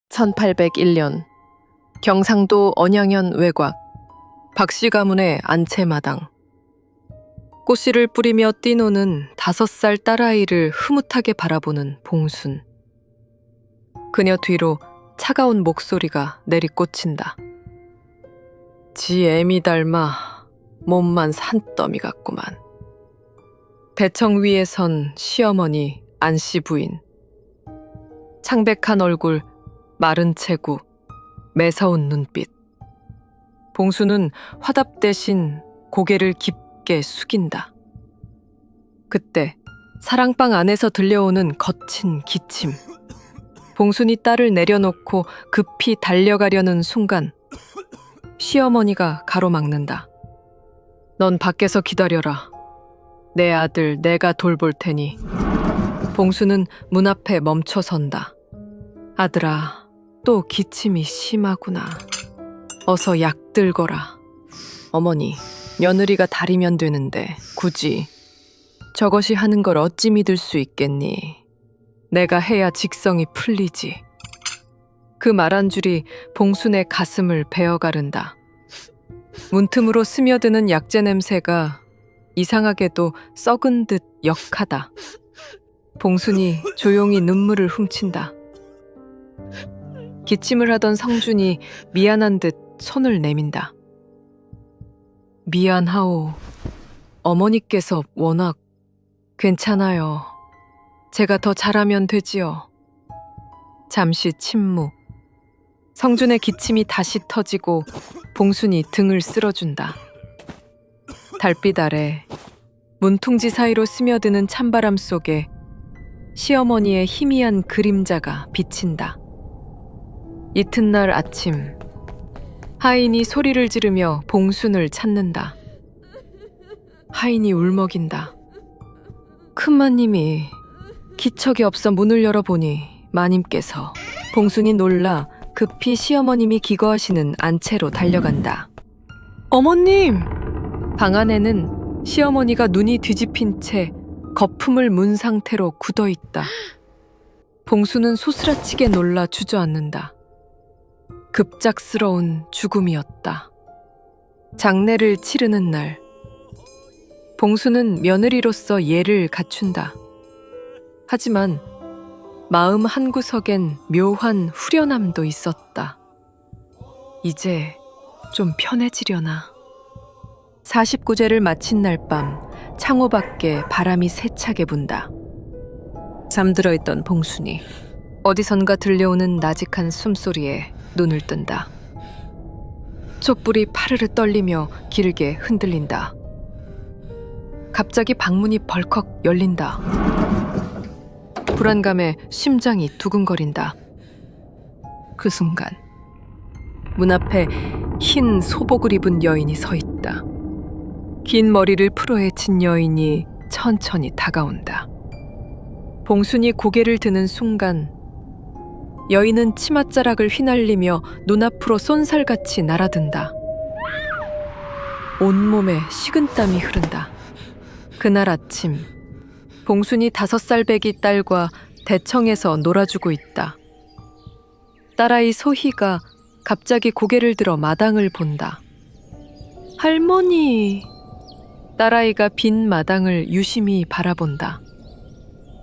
(1801년) 경상도 언양현 외곽 박씨 가문의 안채마당. 꽃씨를 뿌리며 뛰노는 5살 딸아이를 흐뭇하게 바라보는 봉순. 그녀 뒤로 차가운 목소리가 내리꽂힌다. 지 애미 닮아 몸만 산더미 같구만. 대청 위에 선 시어머니 안씨 부인. 창백한 얼굴, 마른 체구, 매서운 눈빛. 봉수는 화답 대신 고개를 깊게 숙인다. 그때 사랑방 안에서 들려오는 거친 기침. 봉순이 딸을 내려놓고 급히 달려가려는 순간 시어머니가 가로막는다. 넌 밖에서 기다려라. 내 아들 내가 돌볼 테니. 봉수는 문 앞에 멈춰선다. 아들아, 또 기침이 심하구나. 어서 약 들거라. 어머니, 며느리가 다리면 되는데 굳이 저것이 하는 걸 어찌 믿을 수 있겠니? 내가 해야 직성이 풀리지. 그 말 한 줄이 봉순의 가슴을 베어가른다. 문틈으로 스며드는 약재 냄새가 이상하게도 썩은 듯 역하다. 봉순이 조용히 눈물을 훔친다. 기침을 하던 성준이 미안한 듯 손을 내민다. 미안하오. 어머니께서 워낙. 괜찮아요. 제가 더 잘하면 되지요. 잠시 침묵. 성준의 기침이 다시 터지고 봉순이 등을 쓸어준다. 달빛 아래 문퉁지 사이로 스며드는 찬바람 속에 시어머니의 희미한 그림자가 비친다. 이튿날 아침, 하인이 소리를 지르며 봉순을 찾는다. 하인이 울먹인다. 큰마님이 기척이 없어 문을 열어보니 마님께서. 봉순이 놀라 급히 시어머님이 기거하시는 안채로 달려간다. 어머님! 방 안에는 시어머니가 눈이 뒤집힌 채 거품을 문 상태로 굳어있다. 봉순은 소스라치게 놀라 주저앉는다. 급작스러운 죽음이었다. 장례를 치르는 날, 봉순은 며느리로서 예를 갖춘다. 하지만 마음 한구석엔 묘한 후련함도 있었다. 이제 좀 편해지려나. 49제를 마친 날 밤 창호 밖에 바람이 세차게 분다. 잠들어 있던 봉순이 어디선가 들려오는 나직한 숨소리에 눈을 뜬다. 촛불이 파르르 떨리며 길게 흔들린다. 갑자기 방문이 벌컥 열린다. 불안감에 심장이 두근거린다. 그 순간 문 앞에 흰 소복을 입은 여인이 서 있다. 긴 머리를 풀어헤 친 여인이 천천히 다가온다. 봉순이 고개를 드는 순간 여인은 치맛자락을 휘날리며 눈앞으로 쏜살같이 날아든다. 온몸에 식은땀이 흐른다. 그날 아침, 봉순이 5살 배기 딸과 대청에서 놀아주고 있다. 딸아이 소희가 갑자기 고개를 들어 마당을 본다. 할머니! 딸아이가 빈 마당을 유심히 바라본다.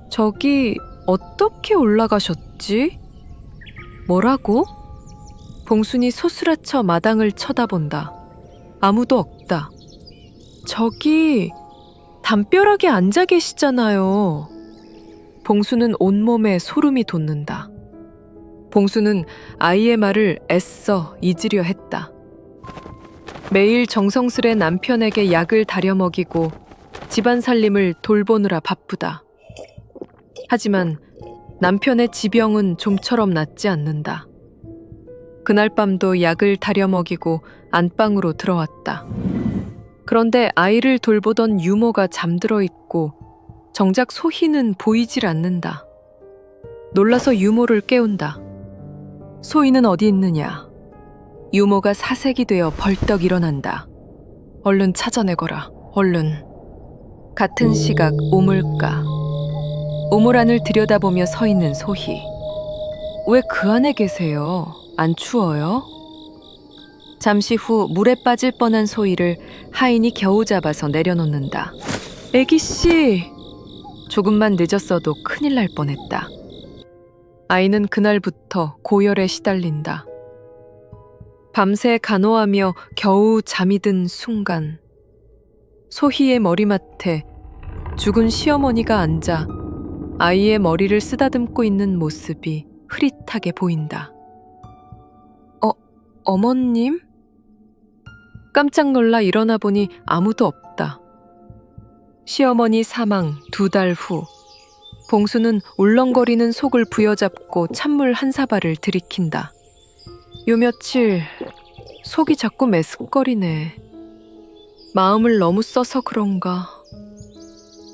저기 어떻게 올라가셨지? 뭐라고? 봉순이 소스라쳐 마당을 쳐다본다. 아무도 없다. 저기 담벼락에 앉아 계시잖아요. 봉수는 온몸에 소름이 돋는다. 봉수는 아이의 말을 애써 잊으려 했다. 매일 정성스레 남편에게 약을 다려 먹이고 집안 살림을 돌보느라 바쁘다. 하지만 남편의 지병은 좀처럼 낫지 않는다. 그날 밤도 약을 다려 먹이고 안방으로 들어왔다. 그런데 아이를 돌보던 유모가 잠들어 있고 정작 소희는 보이질 않는다. 놀라서 유모를 깨운다. 소희는 어디 있느냐? 유모가 사색이 되어 벌떡 일어난다. 얼른 찾아내거라. 얼른. 같은 시각 우물가. 우물 안을 들여다보며 서 있는 소희. 왜 그 안에 계세요? 안 추워요? 잠시 후 물에 빠질 뻔한 소희를 하인이 겨우 잡아서 내려놓는다. 애기씨! 조금만 늦었어도 큰일 날 뻔했다. 아이는 그날부터 고열에 시달린다. 밤새 간호하며 겨우 잠이 든 순간 소희의 머리맡에 죽은 시어머니가 앉아 아이의 머리를 쓰다듬고 있는 모습이 흐릿하게 보인다. 어머님? 깜짝 놀라 일어나 보니 아무도 없다. 시어머니 사망 2달 후, 봉수는 울렁거리는 속을 부여잡고 찬물 한 사발을 들이킨다. 요 며칠 속이 자꾸 메스꺼리네. 마음을 너무 써서 그런가.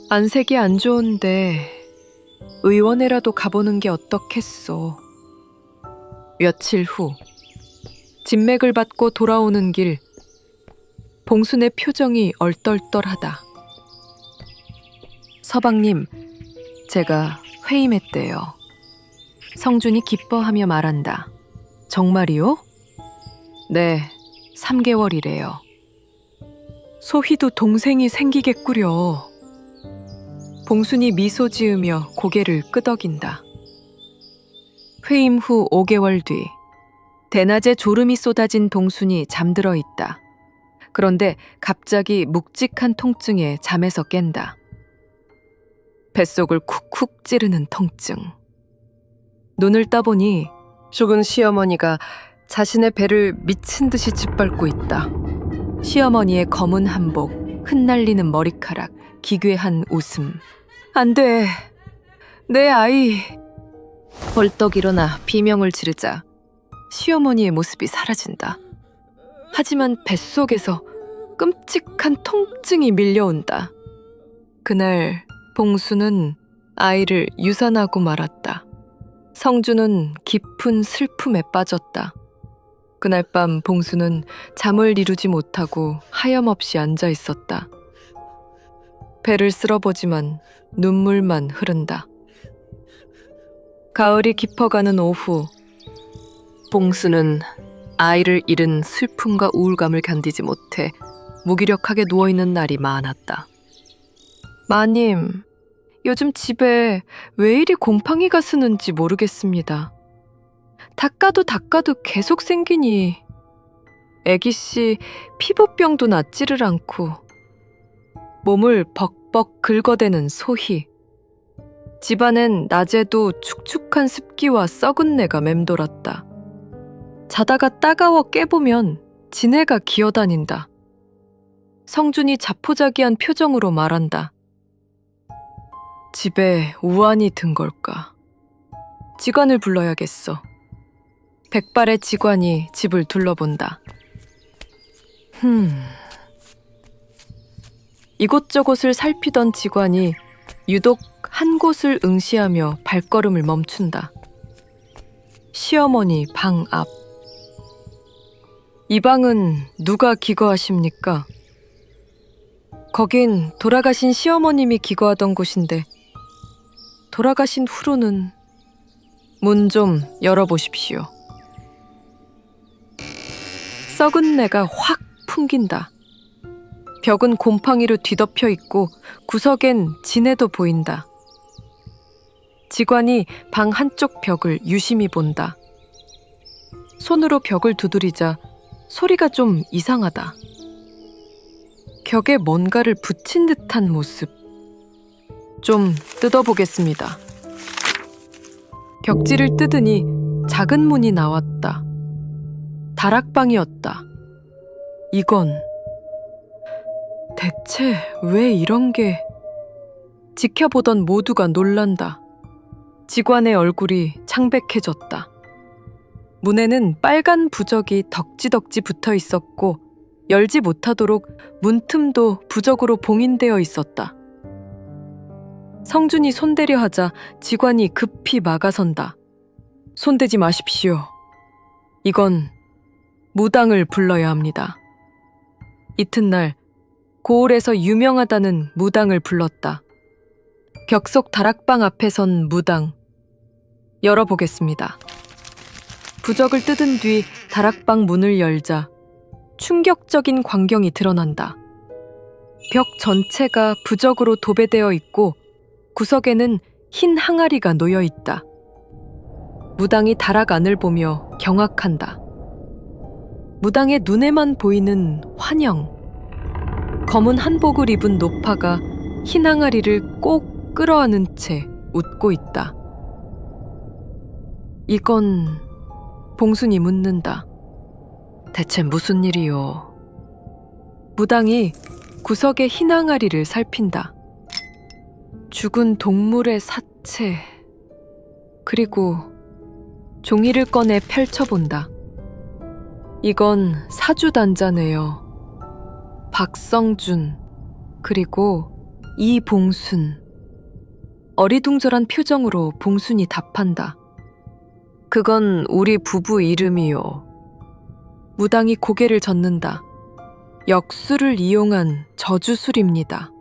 안색이 안 좋은데 의원에라도 가보는 게 어떻겠소. 며칠 후, 진맥을 받고 돌아오는 길, 봉순의 표정이 얼떨떨하다. 서방님, 제가 회임했대요. 성준이 기뻐하며 말한다. 정말이요? 네, 3개월이래요. 소희도 동생이 생기겠구려. 봉순이 미소 지으며 고개를 끄덕인다. 회임 후 5개월 뒤, 대낮에 졸음이 쏟아진 봉순이 잠들어 있다. 그런데 갑자기 묵직한 통증에 잠에서 깬다. 뱃속을 쿡쿡 찌르는 통증. 눈을 떠보니 죽은 시어머니가 자신의 배를 미친 듯이 짓밟고 있다. 시어머니의 검은 한복, 흩날리는 머리카락, 기괴한 웃음. 안 돼. 내 아이. 벌떡 일어나 비명을 지르자 시어머니의 모습이 사라진다. 하지만 뱃속에서 끔찍한 통증이 밀려온다. 그날 봉수는 아이를 유산하고 말았다. 성주는 깊은 슬픔에 빠졌다. 그날 밤 봉수는 잠을 이루지 못하고 하염없이 앉아 있었다. 배를 쓸어보지만 눈물만 흐른다. 가을이 깊어가는 오후, 봉수는 아이를 잃은 슬픔과 우울감을 견디지 못해 무기력하게 누워있는 날이 많았다. 마님, 요즘 집에 왜 이리 곰팡이가 쓰는지 모르겠습니다. 닦아도 계속 생기니 애기씨 피부병도 낫지를 않고 몸을 벅벅 긁어대는 소희. 집안엔 낮에도 축축한 습기와 썩은 내가 맴돌았다. 자다가 따가워 깨보면 지네가 기어다닌다. 성준이 자포자기한 표정으로 말한다. 집에 우환이 든 걸까? 직관을 불러야겠어. 백발의 직관이 집을 둘러본다. 이곳저곳을 살피던 직관이 유독 한 곳을 응시하며 발걸음을 멈춘다. 시어머니 방 앞. 이 방은 누가 기거하십니까? 거긴 돌아가신 시어머님이 기거하던 곳인데 돌아가신 후로는 문 좀 열어보십시오. 썩은 내가 확 풍긴다. 벽은 곰팡이로 뒤덮여 있고 구석엔 지네도 보인다. 직관이 방 한쪽 벽을 유심히 본다. 손으로 벽을 두드리자 소리가 좀 이상하다. 벽에 뭔가를 붙인 듯한 모습. 좀 뜯어보겠습니다. 벽지를 뜯으니 작은 문이 나왔다. 다락방이었다. 이건 대체 왜 이런 게... 지켜보던 모두가 놀란다. 직관의 얼굴이 창백해졌다. 문에는 빨간 부적이 덕지덕지 붙어 있었고 열지 못하도록 문틈도 부적으로 봉인되어 있었다. 성준이 손대려 하자 직관이 급히 막아선다. 손대지 마십시오. 이건 무당을 불러야 합니다. 이튿날 고을에서 유명하다는 무당을 불렀다. 벽속 다락방 앞에 선 무당. 열어보겠습니다. 부적을 뜯은 뒤 다락방 문을 열자 충격적인 광경이 드러난다. 벽 전체가 부적으로 도배되어 있고 구석에는 흰 항아리가 놓여 있다. 무당이 다락 안을 보며 경악한다. 무당의 눈에만 보이는 환영. 검은 한복을 입은 노파가 흰 항아리를 꼭 끌어안은 채 웃고 있다. 이건... 봉순이 묻는다. 대체 무슨 일이요? 무당이 구석의 흰 항아리를 살핀다. 죽은 동물의 사체... 그리고 종이를 꺼내 펼쳐본다. 이건 사주단자네요. 박성준, 그리고 이봉순. 어리둥절한 표정으로 봉순이 답한다. 그건 우리 부부 이름이요. 무당이 고개를 젓는다. 역술을 이용한 저주술입니다.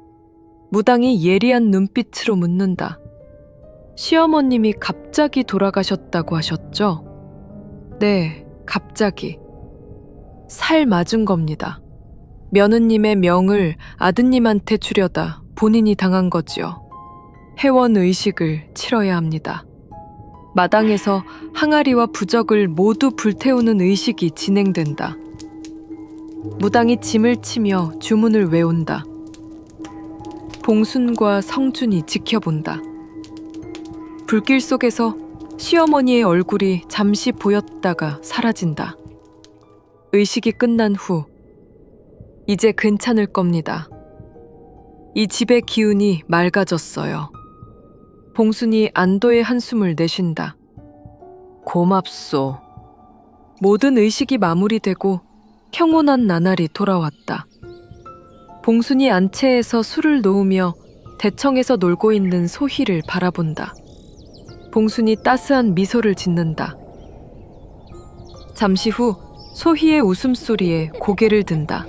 무당이 예리한 눈빛으로 묻는다. 시어머님이 갑자기 돌아가셨다고 하셨죠? 네, 갑자기. 살 맞은 겁니다. 며느님의 명을 아드님한테 주려다 본인이 당한 거지요. 회원 의식을 치러야 합니다. 마당에서 항아리와 부적을 모두 불태우는 의식이 진행된다. 무당이 짐을 치며 주문을 외운다. 봉순과 성준이 지켜본다. 불길 속에서 시어머니의 얼굴이 잠시 보였다가 사라진다. 의식이 끝난 후 이제 괜찮을 겁니다. 이 집의 기운이 맑아졌어요. 봉순이 안도의 한숨을 내쉰다. 고맙소. 모든 의식이 마무리되고 평온한 나날이 돌아왔다. 봉순이 안채에서 술을 놓으며 대청에서 놀고 있는 소희를 바라본다. 봉순이 따스한 미소를 짓는다. 잠시 후 소희의 웃음소리에 고개를 든다.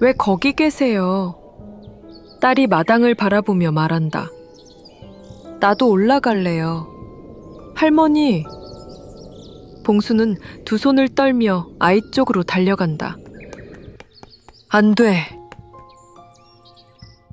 왜 거기 계세요? 딸이 마당을 바라보며 말한다. 나도 올라갈래요. 할머니. 봉수는 두 손을 떨며 아이 쪽으로 달려간다. 안 돼.